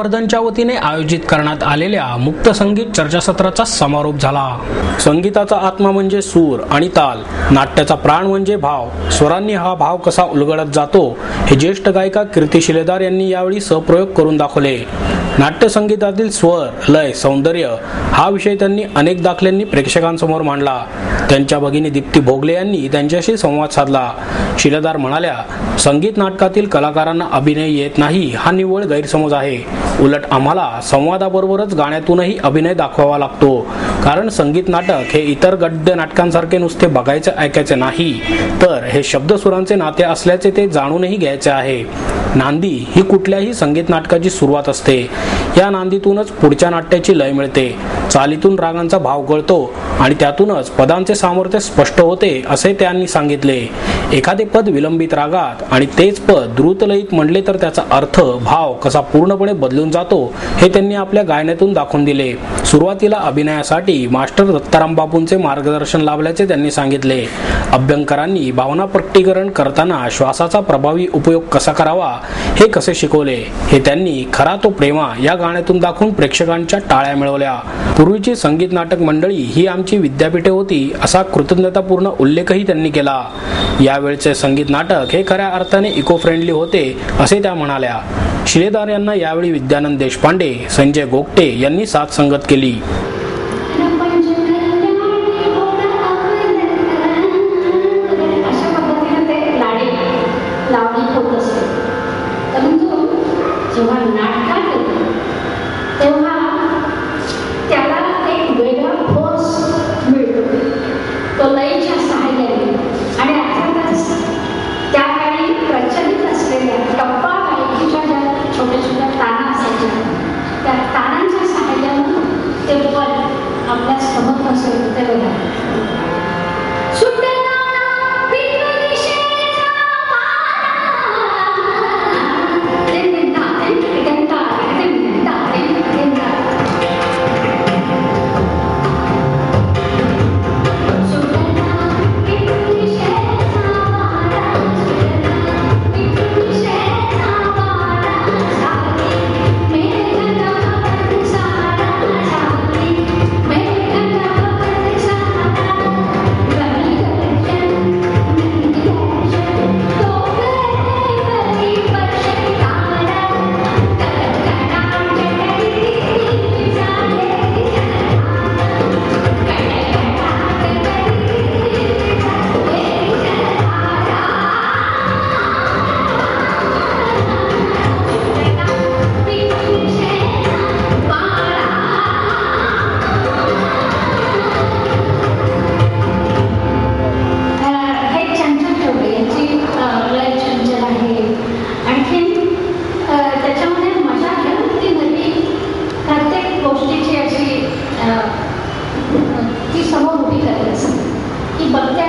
विद्यावर्धनच्या वतीने आयोजित करण्यात आलेल्या मुक्त संगीत चर्चासत्राचा समारोप झाला। संगीताचा आत्मा म्हणजे सूर आणि ताल, नाट्याचा प्राण म्हणजे भाव, स्वरांनी हा भाव कसा उलगडत जातो हे ज्येष्ठ गायिका कीर्ती शिलेदार यांनी यावेळी सप्रयोग करून दाखवले। नाट्य संगीतातील स्वर, लय, सौंदर्य हा विषय त्यांनी अनेक दाखल्यांनी प्रेक्षकांसमोर मांडला। त्यांच्या भगिनी दीप्ती भोगले यांनी त्यांच्याशी संवाद साधला। शिलेदार म्हणाल्या, संगीत नाटकातील कलाकारांना अभिनय येत नाही हा निव्वळ गैरसमज आहे। उलट आम्हाला संवादाबरोबरच गाण्यातूनही अभिनय दाखवावा लागतो, कारण संगीत नाटक हे इतर गद्य नाटकांसारखे नुसते बघायचे ऐकायचे नाही, तर हे शब्दसुरांचे नाते असल्याचे ते जाणूनही घ्यायचे आहे। नांदी ही कुठल्याही संगीत नाटकाची सुरुवात असते। या नांदीतूनच पुढच्या नाट्याची लय मिळते, चालीतून रागांचा भाव कळतो आणि त्यातूनच पदांचे सामर्थ्य स्पष्ट होते, असे त्यांनी सांगितले। एखादे पद विलंबित रागात आणि तेच पद द्रुतलयीत म्हणले तर त्याचा अर्थ, भाव कसा पूर्णपणे बदलून जातो हे त्यांनी आपल्या गायनातून दाखवून दिले। सुरुवातीला अभिनयासाठी मास्टर दत्ताराम बापूंचे मार्गदर्शन लाभल्याचे त्यांनी सांगितले। अभ्यंकरांनी भावना प्रकटीकरण करताना श्वासाचा प्रभावी उपयोग कसा करावा हे कसे शिकवले हे त्यांनी खरा तो प्रेमा या गाण्यातून दाखवून प्रेक्षकांच्या टाळ्या मिळवल्या। पूर्वीची संगीत नाटक मंडळी ही आमची विद्यापीठे होती असा कृतज्ञतापूर्ण उल्लेखही त्यांनी केला। यावेळचे संगीत नाटक हे खऱ्या अर्थाने इको फ्रेंडली होते असे त्या म्हणाल्या। शिलेदार यांना यावेळी विद्यानंद देशपांडे, संजय गोगटे यांनी साथ संगत केली। ती समोर उभी करत असते की बघते